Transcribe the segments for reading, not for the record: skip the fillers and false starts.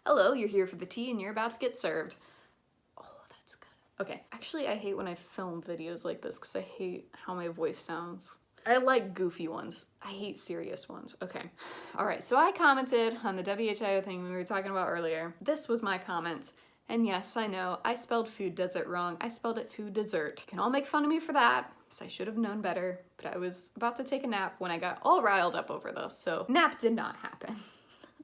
Hello, you're here for the tea and you're about to get served. Oh, that's good. Okay, actually I hate when I film videos like this because I hate how my voice sounds. I like goofy ones. I hate serious ones. Okay. All right, so I commented on the WHIO thing we were talking about earlier. This was my comment. And yes, I know, I spelled food desert wrong. I spelled it food dessert. You can all make fun of me for that, because I should have known better, but I was about to take a nap when I got all riled up over this, so nap did not happen.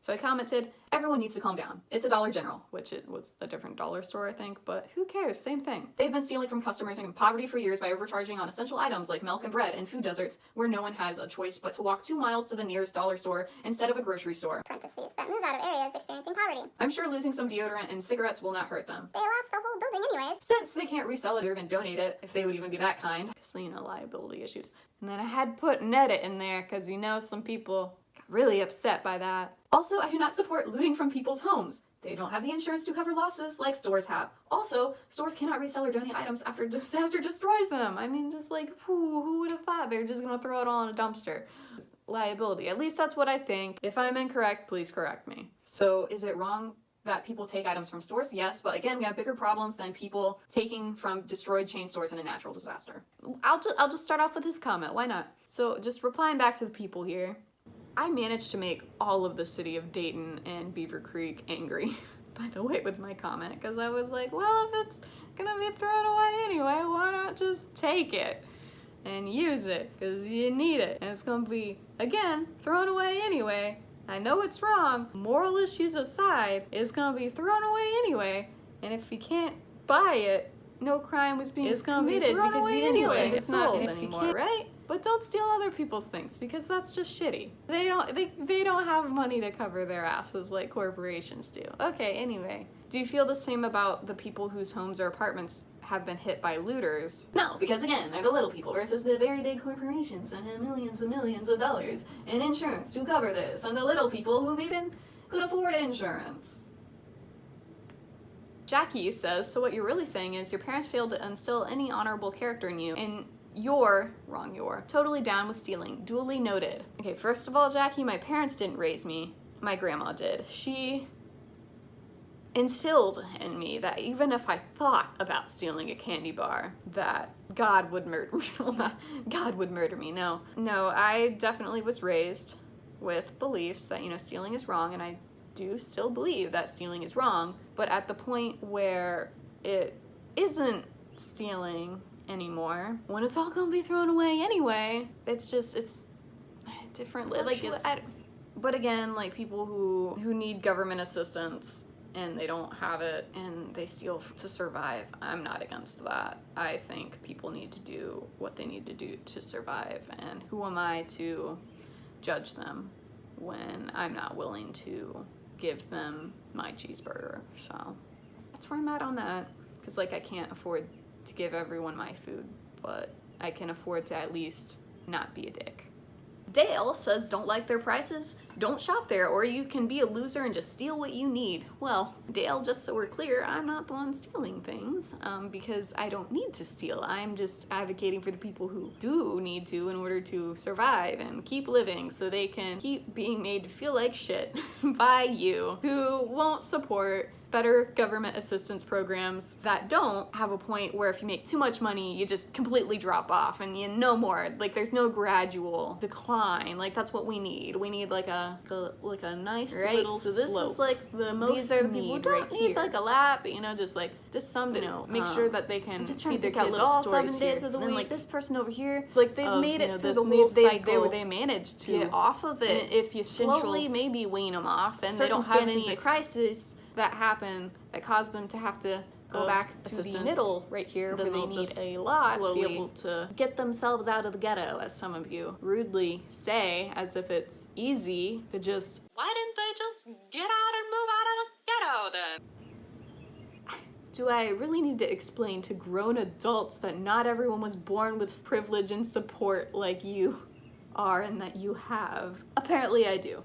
So I commented, everyone needs to calm down. It's a Dollar General, which it was a different dollar store, I think, but who cares? Same thing. They've been stealing from customers in poverty for years by overcharging on essential items like milk and bread and food deserts where no one has a choice but to walk 2 miles to the nearest dollar store instead of a grocery store. Parentheses that move out of areas experiencing poverty. I'm sure losing some deodorant and cigarettes will not hurt them. They last the whole building anyways. Since they can't resell it or even donate it, if they would even be that kind. Because, you know, liability issues. And then I had put an edit in there because, you know, some people got really upset by that. Also, I do not support looting from people's homes. They don't have the insurance to cover losses like stores have. Also, stores cannot resell or donate items after disaster destroys them. I mean, just like, who would have thought they're just gonna throw it all in a dumpster? Liability. At least that's what I think. If I'm incorrect, please correct me. So, is it wrong that people take items from stores? Yes, but again, we have bigger problems than people taking from destroyed chain stores in a natural disaster. I'll just start off with this comment. Why not? So, just replying back to the people here. I managed to make all of the city of Dayton and Beaver Creek angry, by the way, with my comment, because I was like, well, if it's gonna be thrown away anyway, why not just take it and use it, because you need it, and it's gonna be, again, thrown away anyway. I know it's wrong, moral issues aside, it's gonna be thrown away anyway, and if you can't buy it, no crime was being committed because you didn't steal it. It's not sold anymore, right? But don't steal other people's things because that's just shitty. They don't have money to cover their asses like corporations do. Okay, anyway. Do you feel the same about the people whose homes or apartments have been hit by looters? No, because again, they're the little people versus the very big corporations that have millions and millions of dollars in insurance to cover this, and the little people who even could afford insurance. Jackie says, so what you're really saying is your parents failed to instill any honorable character in you, and you're totally down with stealing. Duly noted. Okay, first of all, Jackie, my parents didn't raise me. My grandma did. She instilled in me that even if I thought about stealing a candy bar, that God would murder me. God would murder me. No, I definitely was raised with beliefs that, you know, stealing is wrong, and I do still believe that stealing is wrong, but at the point where it isn't stealing anymore, when it's all gonna be thrown away anyway, it's different. Like, but again, like people who need government assistance and they don't have it and they steal to survive, I'm not against that. I think people need to do what they need to do to survive, and who am I to judge them when I'm not willing to give them my cheeseburger? So that's where I'm at on that, because like I can't afford to give everyone my food, but I can afford to at least not be a dick. Dale says, don't like their prices? Don't shop there, or you can be a loser and just steal what you need. Well, Dale, just so we're clear, I'm not the one stealing things, because I don't need to steal. I'm just advocating for the people who do need to in order to survive and keep living so they can keep being made to feel like shit by you, who won't support better government assistance programs that don't have a point where if you make too much money, you just completely drop off and you no more. Like, there's no gradual decline. Like, that's what we need. We need like a nice little so this slope. Is like the most these are the people who don't need here. Like a lap, you know, just some, you know, make sure that they can feed their kids all 7 days of the week. Like this person over here, it's like they've made it through the whole cycle. They managed to get off of it. And if you slowly maybe wean them off, and they don't have any crisis that happen that cause them to have to go back to the middle right here, where they need a lot to be able to get themselves out of the ghetto, as some of you rudely say, as if it's easy to just, why didn't they just get out and move out of the ghetto then? Do I really need to explain to grown adults that not everyone was born with privilege and support like you are and that you have? Apparently I do.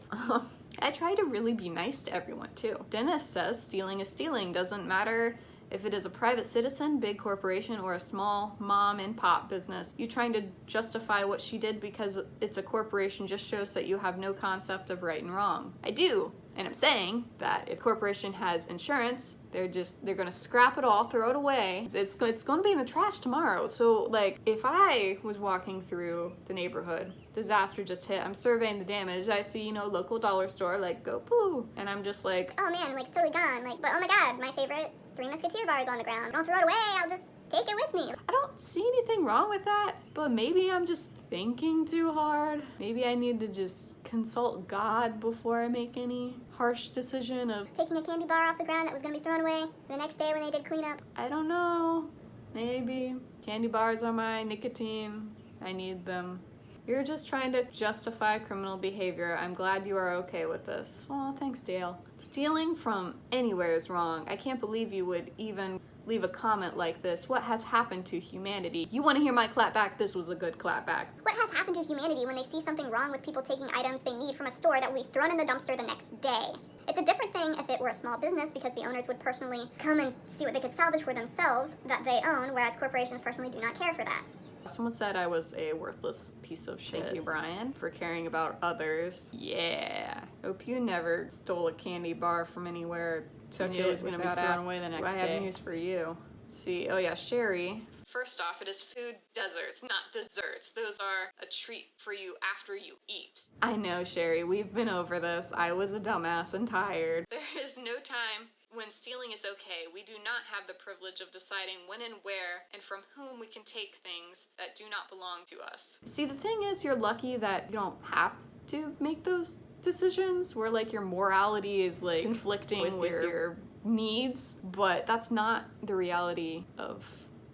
I try to really be nice to everyone too. Dennis says stealing is stealing. Doesn't matter if it is a private citizen, big corporation, or a small mom and pop business. You trying to justify what she did because it's a corporation just shows that you have no concept of right and wrong. I do. And I'm saying that if a corporation has insurance, they're gonna scrap it all, throw it away. It's gonna be in the trash tomorrow. So like, if I was walking through the neighborhood, disaster just hit, I'm surveying the damage, I see, you know, local dollar store, like, go poo. And I'm just like, Oh man, like it's totally gone. Like, but oh my god, my favorite Three Musketeer bar is on the ground. Don't throw it away, I'll just take it with me. I don't see anything wrong with that, but maybe I'm just thinking too hard. Maybe I need to just consult God before I make any harsh decision of, Taking a candy bar off the ground that was gonna be thrown away the next day when they did cleanup. I don't know, maybe. Candy bars are my nicotine. I need them. You're just trying to justify criminal behavior. I'm glad you are okay with this. Oh, thanks, Dale. Stealing from anywhere is wrong. I can't believe you would even leave a comment like this. What has happened to humanity? You want to hear my clapback? This was a good clapback. What has happened to humanity when they see something wrong with people taking items they need from a store that will be thrown in the dumpster the next day? It's a different thing if it were a small business because the owners would personally come and see what they could salvage for themselves that they own, whereas corporations personally do not care for that. Someone said I was a worthless piece of shit. Thank you, Brian, for caring about others. Yeah. Hope you never stole a candy bar from anywhere, took it was gonna be thrown away the next day. I have news for you. See, oh yeah, Sherry. First off, it is food deserts, not desserts. Those are a treat for you after you eat. I know, Sherry, we've been over this. I was a dumbass and tired. There is no time when stealing is okay. We do not have the privilege of deciding when and where and from whom we can take things that do not belong to us. See, the thing is, you're lucky that you don't have to make those decisions where like your morality is like conflicting with your needs, but that's not the reality of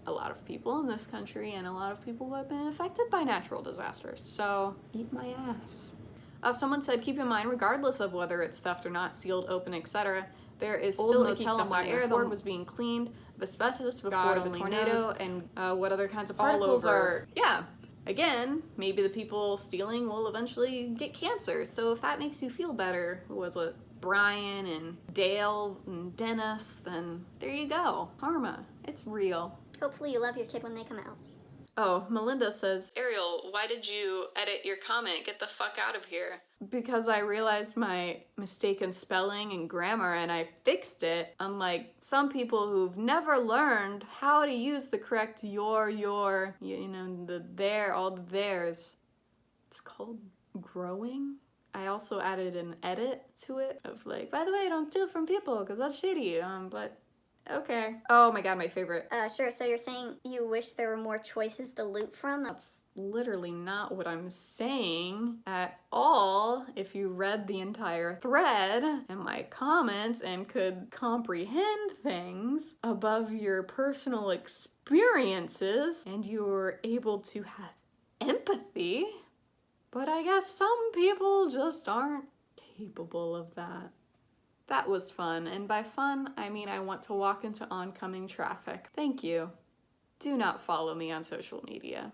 a lot of people in this country and a lot of people who have been affected by natural disasters. So eat my ass. Someone said, keep in mind, regardless of whether it's theft or not, sealed, open, etc., there is still icky stuff in the air. The Ford was being cleaned of asbestos before the tornado, and what other kinds of particles are. Yeah. Again, maybe the people stealing will eventually get cancer. So if that makes you feel better, was it Brian and Dale and Dennis? Then there you go. Karma. It's real. Hopefully you love your kid when they come out. Oh, Melinda says, Ariel, why did you edit your comment? Get the fuck out of here. Because I realized my mistaken spelling and grammar and I fixed it, unlike some people who've never learned how to use the correct your, you know, the there, all the theirs. It's called growing. I also added an edit to it of like, by the way, don't steal from people because that's shitty, but okay. Oh my god, my favorite. Sure, so you're saying you wish there were more choices to loot from? That's literally not what I'm saying at all. If you read the entire thread and my comments and could comprehend things above your personal experiences and you were able to have empathy, but I guess some people just aren't capable of that. That was fun, and by fun, I mean I want to walk into oncoming traffic. Thank you. Do not follow me on social media.